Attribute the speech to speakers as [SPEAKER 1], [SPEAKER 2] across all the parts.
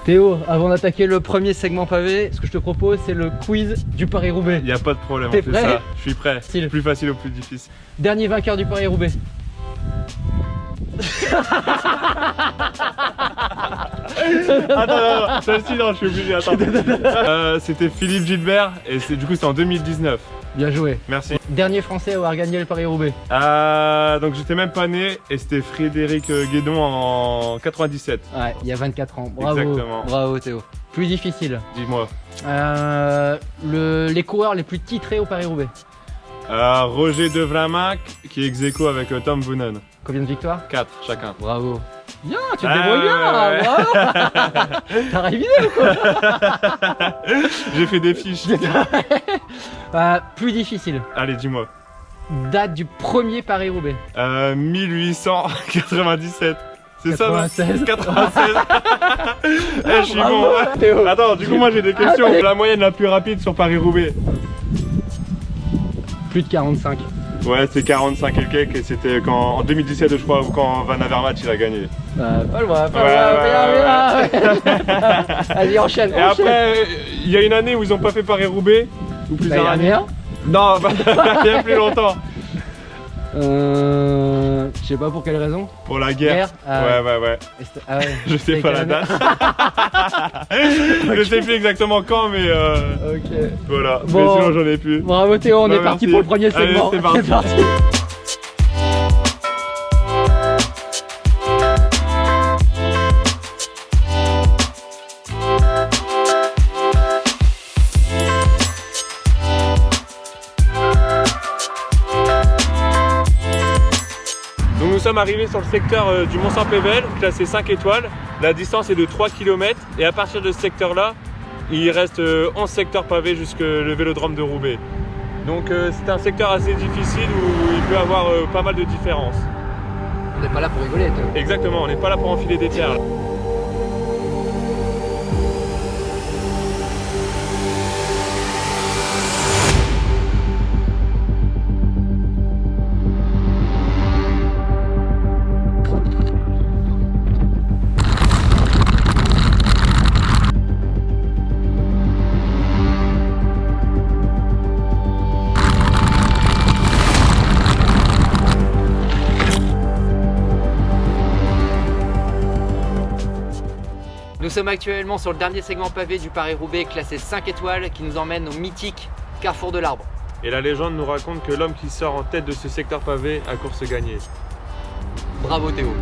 [SPEAKER 1] Théo, avant d'attaquer le premier segment pavé, ce que je te propose, c'est le quiz du Paris-Roubaix.
[SPEAKER 2] Il n'y a pas de problème, on
[SPEAKER 1] T'es
[SPEAKER 2] fait
[SPEAKER 1] prêt?
[SPEAKER 2] ça. Je suis prêt.
[SPEAKER 1] Facile.
[SPEAKER 2] Plus facile au plus difficile.
[SPEAKER 1] Dernier vainqueur du Paris-Roubaix.
[SPEAKER 2] Attends, celle-ci non, je suis obligé, attends. C'était Philippe Gilbert et du coup c'était en 2019.
[SPEAKER 1] Bien joué.
[SPEAKER 2] Merci.
[SPEAKER 1] Dernier français à avoir gagné le Paris-Roubaix.
[SPEAKER 2] Donc j'étais même pas né et c'était Frédéric Guédon en 97.
[SPEAKER 1] Ouais, il y a 24 ans. Bravo.
[SPEAKER 2] Exactement.
[SPEAKER 1] Bravo Théo. Plus difficile.
[SPEAKER 2] Dis-moi.
[SPEAKER 1] Les coureurs les plus titrés au Paris-Roubaix.
[SPEAKER 2] Roger De Vlaminck qui est ex-aequo avec Tom Boonen.
[SPEAKER 1] Combien de victoires?
[SPEAKER 2] 4 chacun.
[SPEAKER 1] Bravo. Bien, tu te débrouilles bien.
[SPEAKER 2] Ouais.
[SPEAKER 1] Bravo. T'as révisé ou quoi?
[SPEAKER 2] J'ai fait des fiches.
[SPEAKER 1] Plus difficile.
[SPEAKER 2] Allez, dis-moi.
[SPEAKER 1] Date du premier Paris-Roubaix.
[SPEAKER 2] 1897. C'est ça, non
[SPEAKER 1] 96.
[SPEAKER 2] 96. Je suis
[SPEAKER 1] Bravo,
[SPEAKER 2] bon.
[SPEAKER 1] Théo.
[SPEAKER 2] Attends, du coup, moi j'ai des questions.
[SPEAKER 1] Allez.
[SPEAKER 2] La moyenne la plus rapide sur Paris-Roubaix?
[SPEAKER 1] Plus de 45.
[SPEAKER 2] Ouais, c'est 45 et quelques. Et c'était en 2017, je crois, quand Van Avermaet il a gagné.
[SPEAKER 1] Pas loin, pas
[SPEAKER 2] Ouais,
[SPEAKER 1] loin. Vas-y, enchaîne.
[SPEAKER 2] Et après, il y a une année où ils ont pas fait Paris-Roubaix. Ou plusieurs
[SPEAKER 1] L'année
[SPEAKER 2] années.
[SPEAKER 1] dernière.
[SPEAKER 2] Non, il y a plus longtemps.
[SPEAKER 1] Je sais pas pour quelle raison.
[SPEAKER 2] Pour la guerre.
[SPEAKER 1] Ah
[SPEAKER 2] ouais.
[SPEAKER 1] ouais.
[SPEAKER 2] Je sais pas la date. Je sais plus exactement quand, mais
[SPEAKER 1] Ok.
[SPEAKER 2] voilà.
[SPEAKER 1] Bon.
[SPEAKER 2] Mais sinon, j'en ai plus.
[SPEAKER 1] Bravo Théo, on
[SPEAKER 2] Bah,
[SPEAKER 1] est parti
[SPEAKER 2] merci.
[SPEAKER 1] pour le premier
[SPEAKER 2] Allez,
[SPEAKER 1] segment.
[SPEAKER 2] c'est parti. Donc nous sommes arrivés sur le secteur du Mont-Saint-Pével, classé 5 étoiles. La distance est de 3 km et à partir de ce secteur-là, il reste 11 secteurs pavés jusqu'au vélodrome de Roubaix. Donc c'est un secteur assez difficile où il peut y avoir pas mal de différences.
[SPEAKER 1] On n'est pas là pour rigoler Théo.
[SPEAKER 2] Exactement, on n'est pas là pour enfiler des terres.
[SPEAKER 1] Nous sommes actuellement sur le dernier segment pavé du Paris-Roubaix, classé 5 étoiles, qui nous emmène au mythique Carrefour de l'Arbre.
[SPEAKER 2] Et la légende nous raconte que l'homme qui sort en tête de ce secteur pavé a course gagnée.
[SPEAKER 1] Bravo Théo.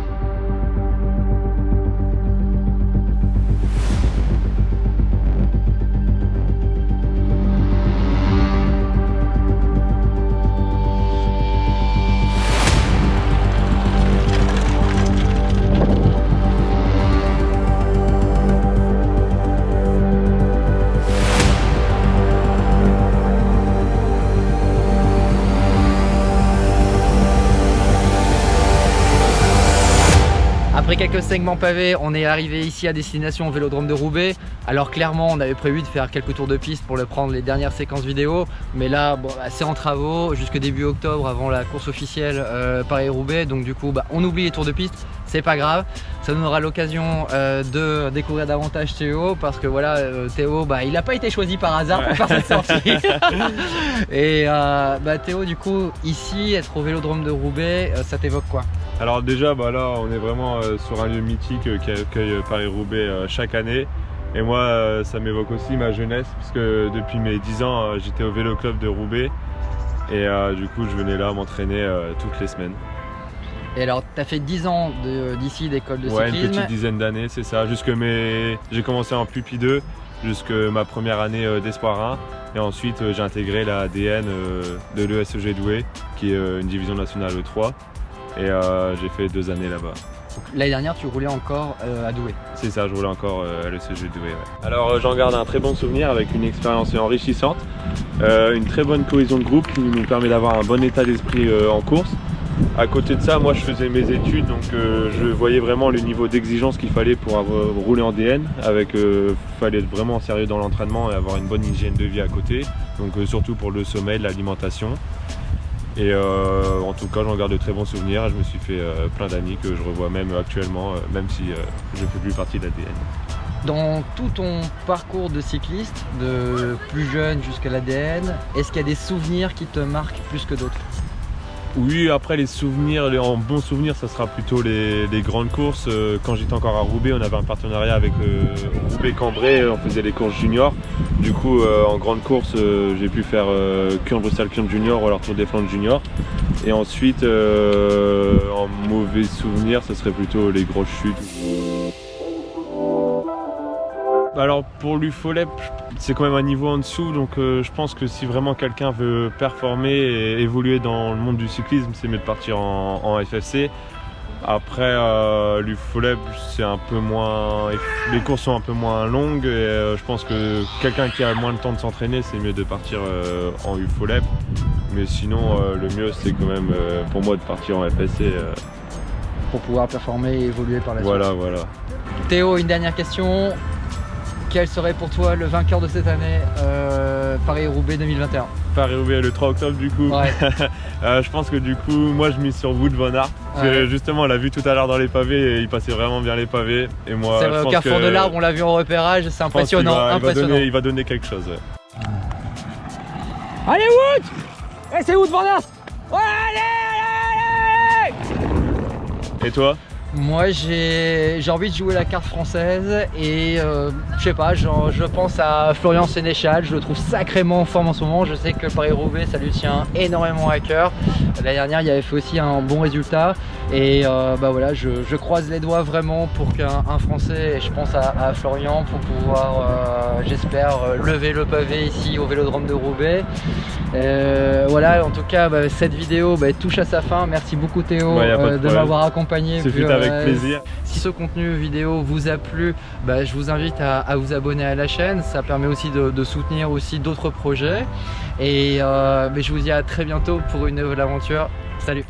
[SPEAKER 1] Après quelques segments pavés, on est arrivé ici à destination au vélodrome de Roubaix. Alors clairement, on avait prévu de faire quelques tours de piste pour le prendre les dernières séquences vidéo. Mais là, bon, c'est en travaux jusque début octobre avant la course officielle Paris-Roubaix. Donc du coup, on oublie les tours de piste. C'est pas grave. Ça nous aura l'occasion de découvrir davantage Théo. Parce que voilà, Théo, il n'a pas été choisi par hasard pour faire cette sortie. Et Théo, du coup, ici, être au vélodrome de Roubaix, ça t'évoque quoi?
[SPEAKER 2] Alors déjà, là, on est vraiment sur un lieu mythique qui accueille Paris-Roubaix chaque année. Et moi, ça m'évoque aussi ma jeunesse, puisque depuis mes 10 ans, j'étais au vélo club de Roubaix. Et du coup, je venais là m'entraîner toutes les semaines.
[SPEAKER 1] Et alors, tu as fait 10 ans d'ici d'école de
[SPEAKER 2] Ouais,
[SPEAKER 1] cyclisme.
[SPEAKER 2] une petite dizaine d'années, c'est ça. J'ai commencé en Pupi 2 jusqu'à ma première année d'Espoir 1. Et ensuite, j'ai intégré la ADN de l'ESEG Douai, qui est une division nationale E3. Et j'ai fait 2 années là-bas.
[SPEAKER 1] L'année dernière, tu roulais encore à Douai.
[SPEAKER 2] C'est ça, je roulais encore à l'ESEG Douai. Ouais. Alors j'en garde un très bon souvenir avec une expérience enrichissante, une très bonne cohésion de groupe qui nous permet d'avoir un bon état d'esprit en course. À côté de ça, moi je faisais mes études, donc je voyais vraiment le niveau d'exigence qu'il fallait pour rouler en DN. Fallait être vraiment sérieux dans l'entraînement et avoir une bonne hygiène de vie à côté. Donc surtout pour le sommeil, l'alimentation. Et en tout cas, j'en garde de très bons souvenirs. Je me suis fait plein d'amis que je revois même actuellement, même si je ne fais plus partie de l'ADN.
[SPEAKER 1] Dans tout ton parcours de cycliste, de plus jeune jusqu'à l'ADN, est-ce qu'il y a des souvenirs qui te marquent plus que d'autres?
[SPEAKER 2] Oui, après les souvenirs, en bons souvenirs, ça sera plutôt les grandes courses. Quand j'étais encore à Roubaix, on avait un partenariat avec Roubaix-Cambrai, on faisait les courses juniors. Du coup, en grande course, j'ai pu faire Kurn-Bruxelles-Kurn Junior ou alors Tour des Flandres Junior. Et ensuite, en mauvais souvenirs, ce serait plutôt les grosses chutes. Alors pour l'UFOLEP, c'est quand même un niveau en dessous, donc je pense que si vraiment quelqu'un veut performer et évoluer dans le monde du cyclisme, c'est mieux de partir en FFC. Après l'UFOLEP, c'est un peu moins, les courses sont un peu moins longues et je pense que quelqu'un qui a moins de temps de s'entraîner, c'est mieux de partir en UFOLEP. Mais sinon, le mieux c'est quand même pour moi de partir en FFC.
[SPEAKER 1] Pour pouvoir performer et évoluer par la suite.
[SPEAKER 2] Voilà.
[SPEAKER 1] Théo, une dernière question. Quel serait pour toi le vainqueur de cette année Paris-Roubaix 2021?
[SPEAKER 2] Paris-Roubaix le 3 octobre du coup.
[SPEAKER 1] Ouais.
[SPEAKER 2] Je pense que du coup, moi je mise sur Wout van Aert. Ouais. Justement, on l'a vu tout à l'heure dans les pavés et il passait vraiment bien les pavés. Et moi,
[SPEAKER 1] c'est vrai, au carrefour de l'Arbre, on l'a vu en repérage, c'est impressionnant.
[SPEAKER 2] Il va donner quelque chose. Ouais.
[SPEAKER 1] Allez Wout! C'est Wout van Aert! Ouais, allez!
[SPEAKER 2] Et toi?
[SPEAKER 1] Moi j'ai envie de jouer la carte française et je sais pas, je pense à Florian Sénéchal, je le trouve sacrément en forme en ce moment. Je sais que Paris-Roubaix ça lui tient énormément à cœur. L'année dernière il avait fait aussi un bon résultat et voilà, je croise les doigts vraiment pour qu'un Français, et je pense à Florian, pour pouvoir j'espère lever le pavé ici au Vélodrome de Roubaix. Voilà, en tout cas cette vidéo touche à sa fin. Merci beaucoup Théo de m'avoir accompagné.
[SPEAKER 2] Avec plaisir.
[SPEAKER 1] Si ce contenu vidéo vous a plu, je vous invite à vous abonner à la chaîne. Ça permet aussi de soutenir aussi d'autres projets. Et je vous dis à très bientôt pour une nouvelle aventure. Salut!